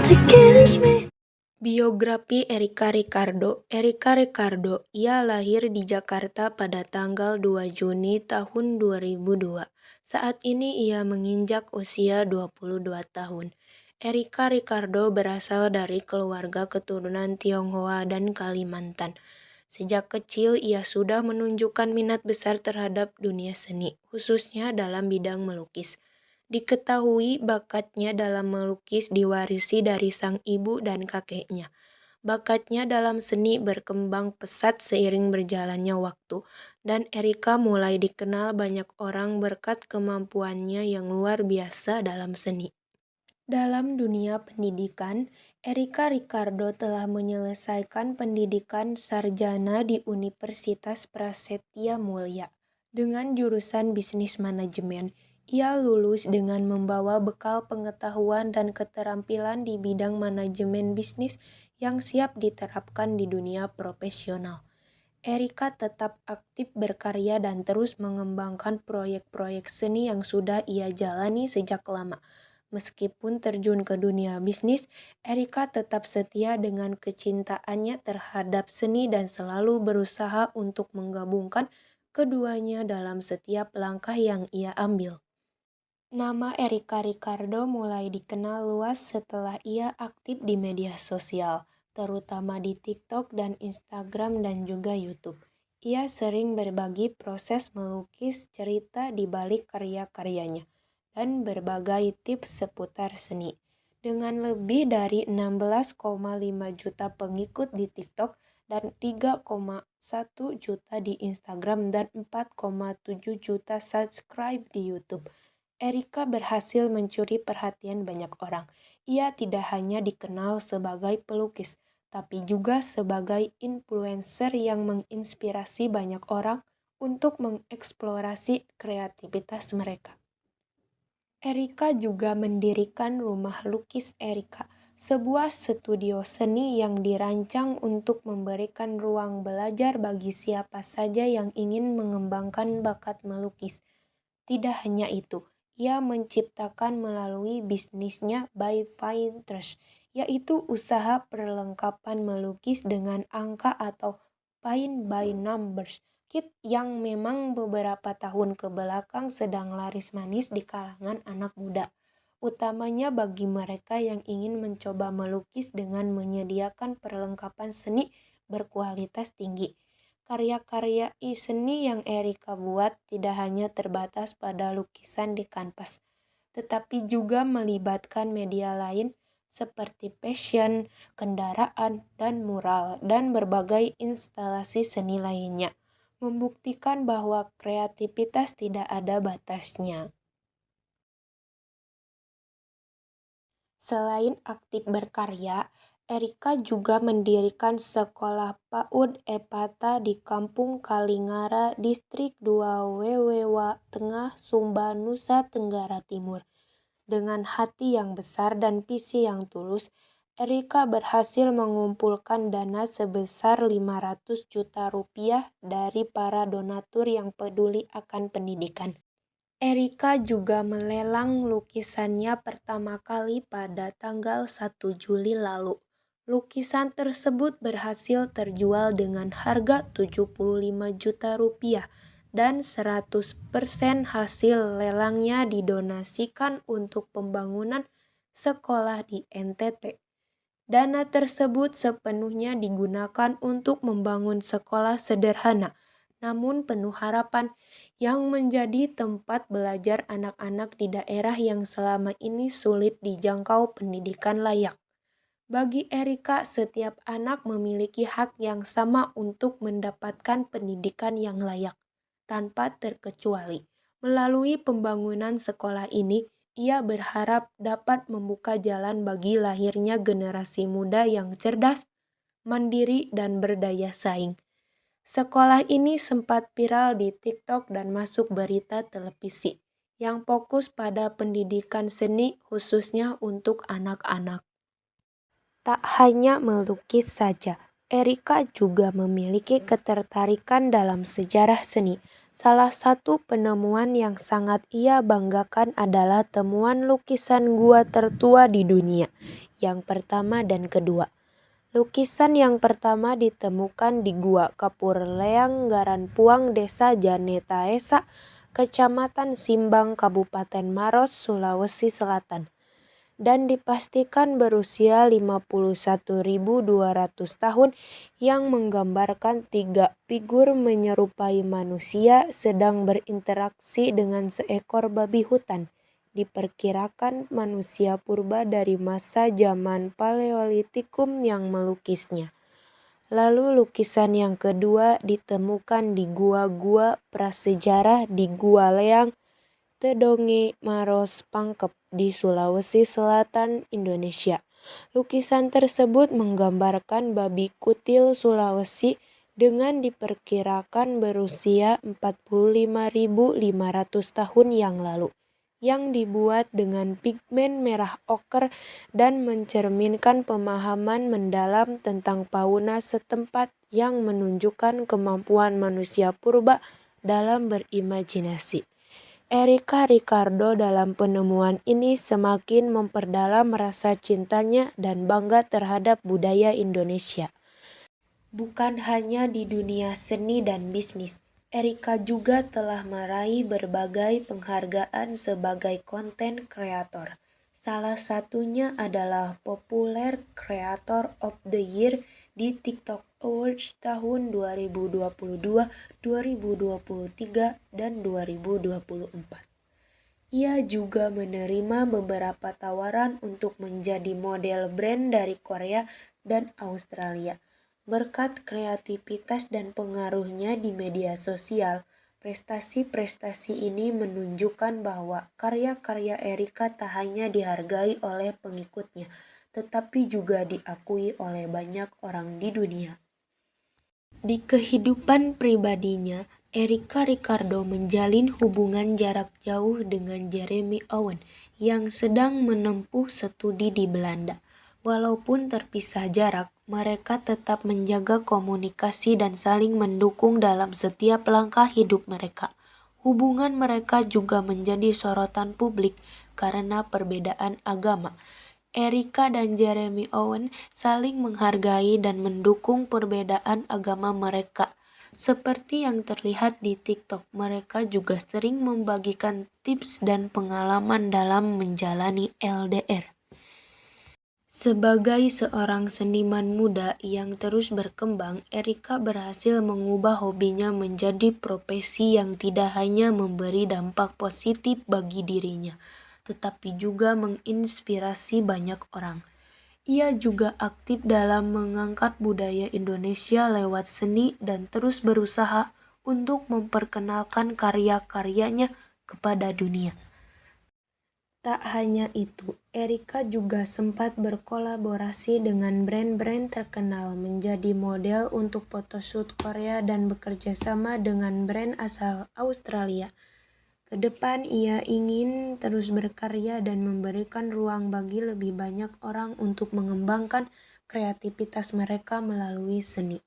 to kiss me. Biografi Erika Ricardo. Erika Ricardo, ia lahir di Jakarta pada tanggal 2 Juni tahun 2002. Saat ini ia menginjak usia 22 tahun. Erika Ricardo berasal dari keluarga keturunan Tionghoa dan Kalimantan. Sejak kecil ia sudah menunjukkan minat besar terhadap dunia seni, khususnya dalam bidang melukis. Diketahui bakatnya dalam melukis diwarisi dari sang ibu dan kakeknya. Bakatnya dalam seni berkembang pesat seiring berjalannya waktu, dan Erika mulai dikenal banyak orang berkat kemampuannya yang luar biasa dalam seni. Dalam dunia pendidikan, Erika Ricardo telah menyelesaikan pendidikan sarjana di Universitas Prasetya Mulia dengan jurusan bisnis manajemen. Ia lulus dengan membawa bekal pengetahuan dan keterampilan di bidang manajemen bisnis yang siap diterapkan di dunia profesional. Erika tetap aktif berkarya dan terus mengembangkan proyek-proyek seni yang sudah ia jalani sejak lama. Meskipun terjun ke dunia bisnis, Erika tetap setia dengan kecintaannya terhadap seni dan selalu berusaha untuk menggabungkan keduanya dalam setiap langkah yang ia ambil. Nama Erika Ricardo mulai dikenal luas setelah ia aktif di media sosial, terutama di TikTok dan Instagram dan juga YouTube. Ia sering berbagi proses melukis, cerita di balik karya-karyanya, dan berbagai tips seputar seni. Dengan lebih dari 16,5 juta pengikut di TikTok dan 3,1 juta di Instagram dan 4,7 juta subscribe di YouTube, Erika berhasil mencuri perhatian banyak orang. Ia tidak hanya dikenal sebagai pelukis, tapi juga sebagai influencer yang menginspirasi banyak orang untuk mengeksplorasi kreativitas mereka. Erika juga mendirikan Rumah Lukis Erika, sebuah studio seni yang dirancang untuk memberikan ruang belajar bagi siapa saja yang ingin mengembangkan bakat melukis. Tidak hanya itu, ia menciptakan melalui bisnisnya By Pinterest, yaitu usaha perlengkapan melukis dengan angka atau Paint by Numbers kit yang memang beberapa tahun ke belakang sedang laris manis di kalangan anak muda, utamanya bagi mereka yang ingin mencoba melukis dengan menyediakan perlengkapan seni berkualitas tinggi. Karya-karya seni yang Erika buat tidak hanya terbatas pada lukisan di kanvas, tetapi juga melibatkan media lain seperti fashion, kendaraan, dan mural, dan berbagai instalasi seni lainnya, membuktikan bahwa kreativitas tidak ada batasnya. Selain aktif berkarya, Erika juga mendirikan sekolah PAUD Epata di Kampung Kalingara, Distrik 2 Wewewa Tengah, Sumba, Nusa Tenggara Timur. Dengan hati yang besar dan visi yang tulus, Erika berhasil mengumpulkan dana sebesar 500 juta rupiah dari para donatur yang peduli akan pendidikan. Erika juga melelang lukisannya pertama kali pada tanggal 1 Juli lalu. Lukisan tersebut berhasil terjual dengan harga 75 juta rupiah dan 100% hasil lelangnya didonasikan untuk pembangunan sekolah di NTT. Dana tersebut sepenuhnya digunakan untuk membangun sekolah sederhana, namun penuh harapan, yang menjadi tempat belajar anak-anak di daerah yang selama ini sulit dijangkau pendidikan layak. Bagi Erika, setiap anak memiliki hak yang sama untuk mendapatkan pendidikan yang layak, tanpa terkecuali. Melalui pembangunan sekolah ini, ia berharap dapat membuka jalan bagi lahirnya generasi muda yang cerdas, mandiri, dan berdaya saing. Sekolah ini sempat viral di TikTok dan masuk berita televisi, yang fokus pada pendidikan seni khususnya untuk anak-anak. Tak hanya melukis saja, Erika juga memiliki ketertarikan dalam sejarah seni. Salah satu penemuan yang sangat ia banggakan adalah temuan lukisan gua tertua di dunia, yang pertama dan kedua. Lukisan yang pertama ditemukan di Gua Kapur Leang Garanpuang, Desa Janetaesa, Kecamatan Simbang, Kabupaten Maros, Sulawesi Selatan, dan dipastikan berusia 51.200 tahun yang menggambarkan 3 figur menyerupai manusia sedang berinteraksi dengan seekor babi hutan. Diperkirakan manusia purba dari masa zaman Paleolitikum yang melukisnya. Lalu lukisan yang kedua ditemukan di gua-gua prasejarah di Gua Leang, Tedonge, Maros, Pangkep di Sulawesi Selatan, Indonesia. Lukisan tersebut menggambarkan babi kutil Sulawesi dengan diperkirakan berusia 45.500 tahun yang lalu, yang dibuat dengan pigmen merah oker dan mencerminkan pemahaman mendalam tentang fauna setempat yang menunjukkan kemampuan manusia purba dalam berimajinasi. Erika Ricardo dalam penemuan ini semakin memperdalam rasa cintanya dan bangga terhadap budaya Indonesia. Bukan hanya di dunia seni dan bisnis, Erika juga telah meraih berbagai penghargaan sebagai konten kreator. Salah satunya adalah Popular Creator of the Year di TikTok Awards tahun 2022, 2023, dan 2024. Ia juga menerima beberapa tawaran untuk menjadi model brand dari Korea dan Australia. Berkat kreativitas dan pengaruhnya di media sosial, prestasi-prestasi ini menunjukkan bahwa karya-karya Erika tak hanya dihargai oleh pengikutnya, tetapi juga diakui oleh banyak orang di dunia. Di kehidupan pribadinya, Erika Ricardo menjalin hubungan jarak jauh dengan Jeremy Owen yang sedang menempuh studi di Belanda. Walaupun terpisah jarak, mereka tetap menjaga komunikasi dan saling mendukung dalam setiap langkah hidup mereka. Hubungan mereka juga menjadi sorotan publik karena perbedaan agama. Erika dan Jeremy Owen saling menghargai dan mendukung perbedaan agama mereka. Seperti yang terlihat di TikTok, mereka juga sering membagikan tips dan pengalaman dalam menjalani LDR. Sebagai seorang seniman muda yang terus berkembang, Erika berhasil mengubah hobinya menjadi profesi yang tidak hanya memberi dampak positif bagi dirinya, tetapi juga menginspirasi banyak orang. Ia juga aktif dalam mengangkat budaya Indonesia lewat seni dan terus berusaha untuk memperkenalkan karya-karyanya kepada dunia. Tak hanya itu, Erika juga sempat berkolaborasi dengan brand-brand terkenal, menjadi model untuk photoshoot Korea dan bekerja sama dengan brand asal Australia. Kedepan ia ingin terus berkarya dan memberikan ruang bagi lebih banyak orang untuk mengembangkan kreativitas mereka melalui seni.